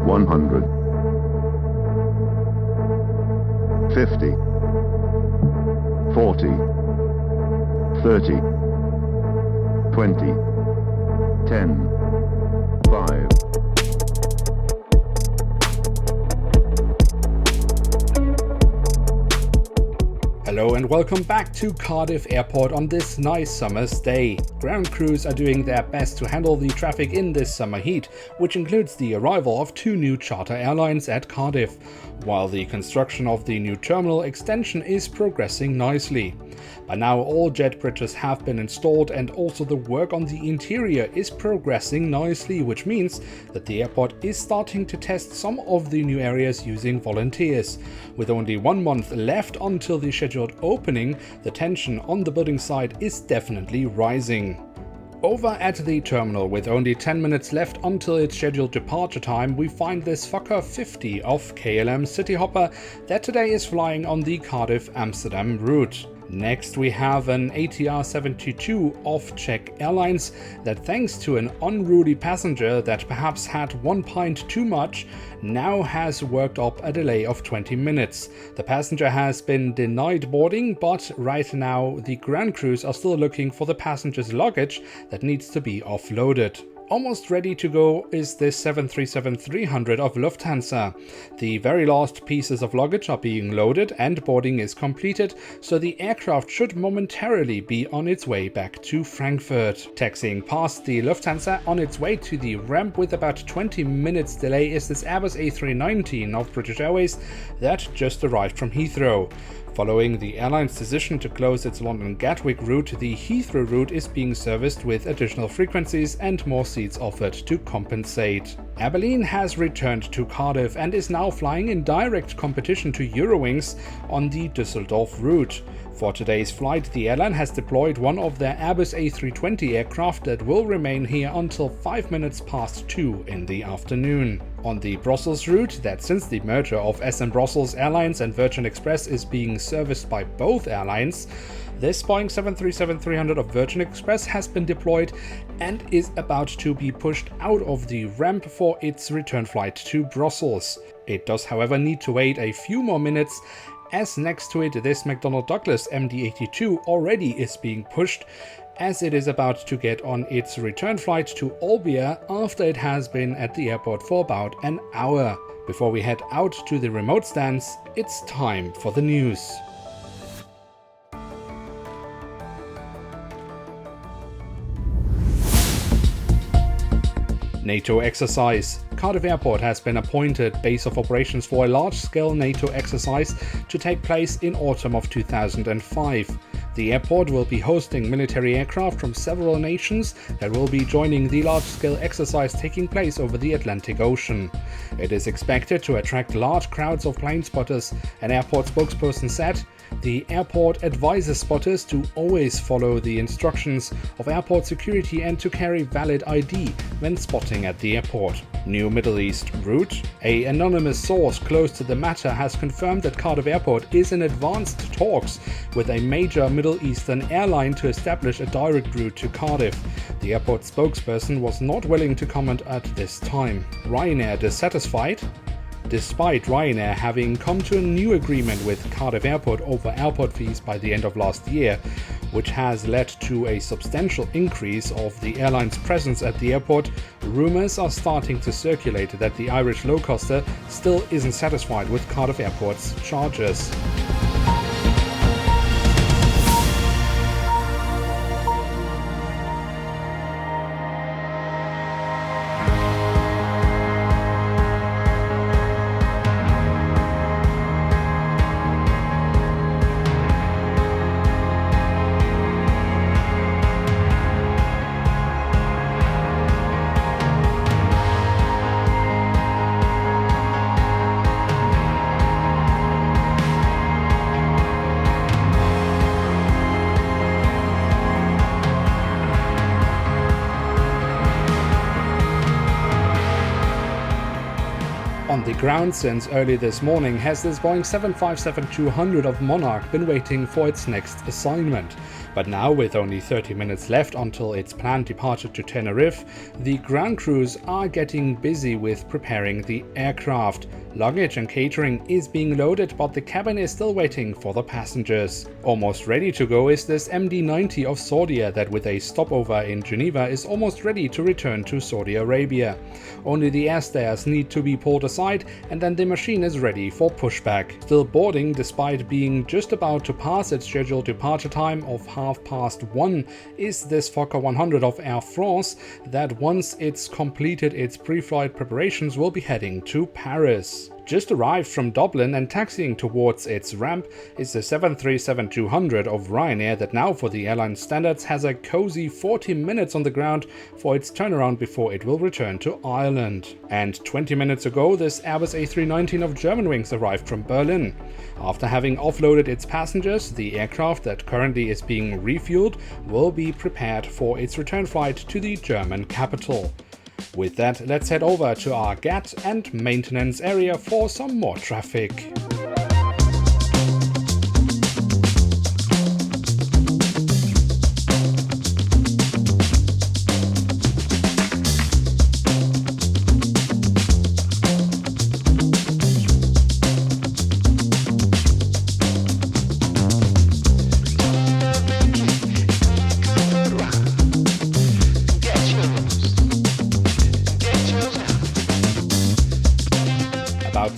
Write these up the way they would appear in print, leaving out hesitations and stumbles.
100, 50, 40, 30, 20, 10, 5. Hello and welcome back to Cardiff Airport on this nice summer's day. Ground crews are doing their best to handle the traffic in this summer heat, which includes the arrival of 2 new charter airlines at Cardiff, while the construction of the new terminal extension is progressing nicely. By now all jet bridges have been installed and also the work on the interior is progressing nicely, which means that the airport is starting to test some of the new areas using volunteers. With only 1 month left until the scheduled opening, the tension on the building side is definitely rising. Over at the terminal, with only 10 minutes left until its scheduled departure time, we find this Fokker 50 of KLM Cityhopper that today is flying on the Cardiff-Amsterdam route. Next we have an ATR 72 of Czech Airlines that, thanks to an unruly passenger that perhaps had 1 pint too much, now has worked up a delay of 20 minutes. The passenger has been denied boarding, but right now the ground crews are still looking for the passenger's luggage that needs to be offloaded. Almost ready to go is this 737-300 of Lufthansa. The very last pieces of luggage are being loaded and boarding is completed, so the aircraft should momentarily be on its way back to Frankfurt. Taxiing past the Lufthansa on its way to the ramp with about 20 minutes delay is this Airbus A319 of British Airways that just arrived from Heathrow. Following the airline's decision to close its London Gatwick route, the Heathrow route is being serviced with additional frequencies and more seats offered to compensate. Air Berlin has returned to Cardiff and is now flying in direct competition to Eurowings on the Düsseldorf route. For today's flight, the airline has deployed one of their Airbus A320 aircraft that will remain here until 5 minutes past 2 in the afternoon. On the Brussels route, that since the merger of SM Brussels Airlines and Virgin Express is being serviced by both airlines, this Boeing 737-300 of Virgin Express has been deployed and is about to be pushed out of the ramp for its return flight to Brussels. It does, however, need to wait a few more minutes, as next to it this McDonnell Douglas MD-82 already is being pushed, as it is about to get on its return flight to Olbia after it has been at the airport for about an hour. Before we head out to the remote stands, it's time for the news. NATO exercise. Cardiff Airport has been appointed base of operations for a large-scale NATO exercise to take place in autumn of 2005. The airport will be hosting military aircraft from several nations that will be joining the large-scale exercise taking place over the Atlantic Ocean. It is expected to attract large crowds of plane spotters. An airport spokesperson said, "The airport advises spotters to always follow the instructions of airport security and to carry valid ID when spotting at the airport." New Middle East route. An anonymous source close to the matter has confirmed that Cardiff Airport is in advanced talks with a major Middle Eastern airline to establish a direct route to Cardiff. The airport spokesperson was not willing to comment at this time. Ryanair dissatisfied? Despite Ryanair having come to a new agreement with Cardiff Airport over airport fees by the end of last year, which has led to a substantial increase of the airline's presence at the airport, rumours are starting to circulate that the Irish low-coster still isn't satisfied with Cardiff Airport's charges. On the ground since early this morning has this Boeing 757-200 of Monarch been waiting for its next assignment. But now, with only 30 minutes left until its planned departure to Tenerife, the ground crews are getting busy with preparing the aircraft. Luggage and catering is being loaded, but the cabin is still waiting for the passengers. Almost ready to go is this MD-90 of Saudia that, with a stopover in Geneva, is almost ready to return to Saudi Arabia. Only the air stairs need to be pulled aside and then the machine is ready for pushback. Still boarding despite being just about to pass its scheduled departure time of 1:30 is this Fokker 100 of Air France that, once it's completed its pre-flight preparations, will be heading to Paris. Just arrived from Dublin and taxiing towards its ramp is the 737-200 of Ryanair that now, for the airline standards, has a cozy 40 minutes on the ground for its turnaround before it will return to Ireland. And 20 minutes ago, this Airbus A319 of Germanwings arrived from Berlin. After having offloaded its passengers, the aircraft that currently is being refueled will be prepared for its return flight to the German capital. With that, let's head over to our GAT and maintenance area for some more traffic.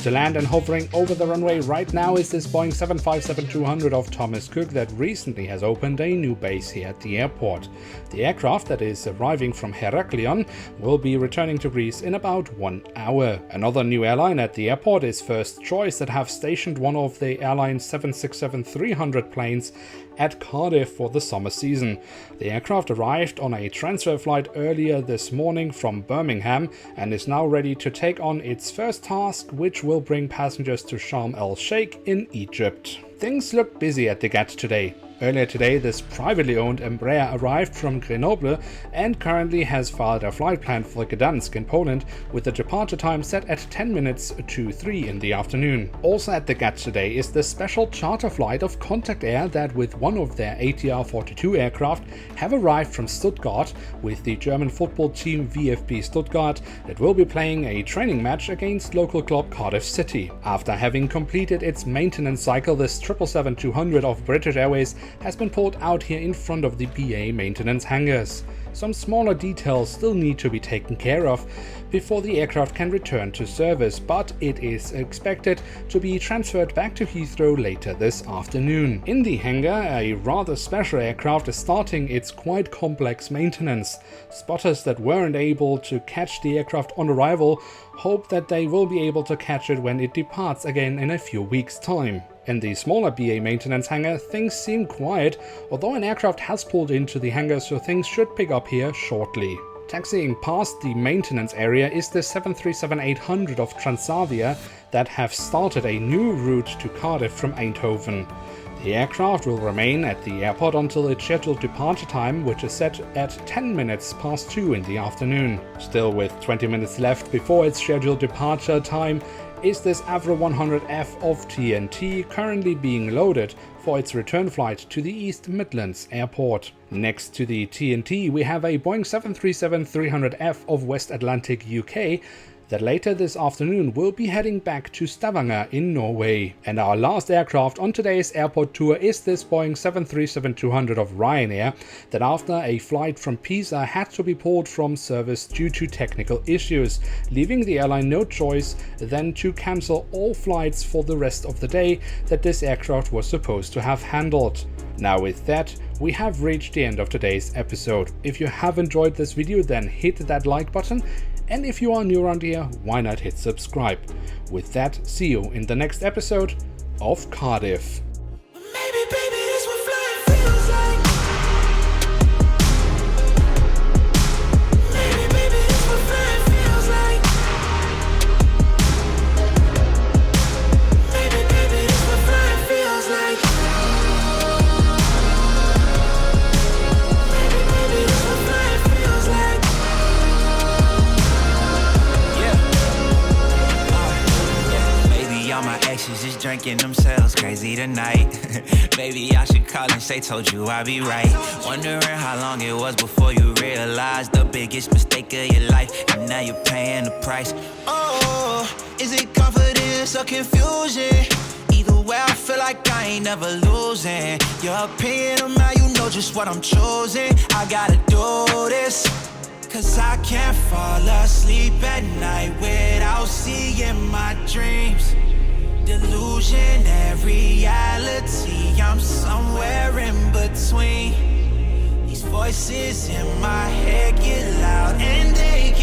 To land and hovering over the runway right now is this Boeing 757-200 of Thomas Cook that recently has opened a new base here at the airport. The aircraft that is arriving from Heraklion will be returning to Greece in about 1 hour. Another new airline at the airport is First Choice that have stationed one of the Airlines 767-300 planes at Cardiff for the summer season. The aircraft arrived on a transfer flight earlier this morning from Birmingham and is now ready to take on its first task, which will bring passengers to Sharm el-Sheikh in Egypt. Things look busy at the GAT today. Earlier today, this privately owned Embraer arrived from Grenoble and currently has filed a flight plan for Gdansk in Poland, with the departure time set at 10 minutes to 3 in the afternoon. Also at the GAT today is the special charter flight of Contact Air that, with one of their ATR-42 aircraft, have arrived from Stuttgart with the German football team VfB Stuttgart that will be playing a training match against local club Cardiff City. After having completed its maintenance cycle, this 777-200 of British Airways has been pulled out here in front of the BA maintenance hangars. Some smaller details still need to be taken care of before the aircraft can return to service, but it is expected to be transferred back to Heathrow later this afternoon. In the hangar, a rather special aircraft is starting its quite complex maintenance. Spotters that weren't able to catch the aircraft on arrival hope that they will be able to catch it when it departs again in a few weeks' time. In the smaller BA maintenance hangar, things seem quiet, although an aircraft has pulled into the hangar, so things should pick up here shortly. Taxiing past the maintenance area is the 737-800 of Transavia that have started a new route to Cardiff from Eindhoven. The aircraft will remain at the airport until its scheduled departure time, which is set at 10 minutes past 2 in the afternoon. Still, with 20 minutes left before its scheduled departure time, is this Avro 100F of TNT currently being loaded for its return flight to the East Midlands Airport. Next to the TNT, we have a Boeing 737-300F of West Atlantic UK that later this afternoon will be heading back to Stavanger in Norway. And our last aircraft on today's airport tour is this Boeing 737-200 of Ryanair that, after a flight from Pisa, had to be pulled from service due to technical issues, leaving the airline no choice than to cancel all flights for the rest of the day that this aircraft was supposed to have handled. Now with that, we have reached the end of today's episode. If you have enjoyed this video, then hit that like button. And if you are new around here, why not hit subscribe? With that, see you in the next episode of Cardiff. This journey drinking themselves crazy tonight. Maybe I should call and say, told you I'd be right. Wondering how long it was before you realized the biggest mistake of your life, and now you're paying the price. Oh, is it confidence or confusion? Either way, I feel like I ain't never losing. Your opinion of how you know just what I'm choosing. I gotta do this, cause I can't fall asleep at night without seeing my dreams. Delusion and reality, I'm somewhere in between. These voices in my head get loud and they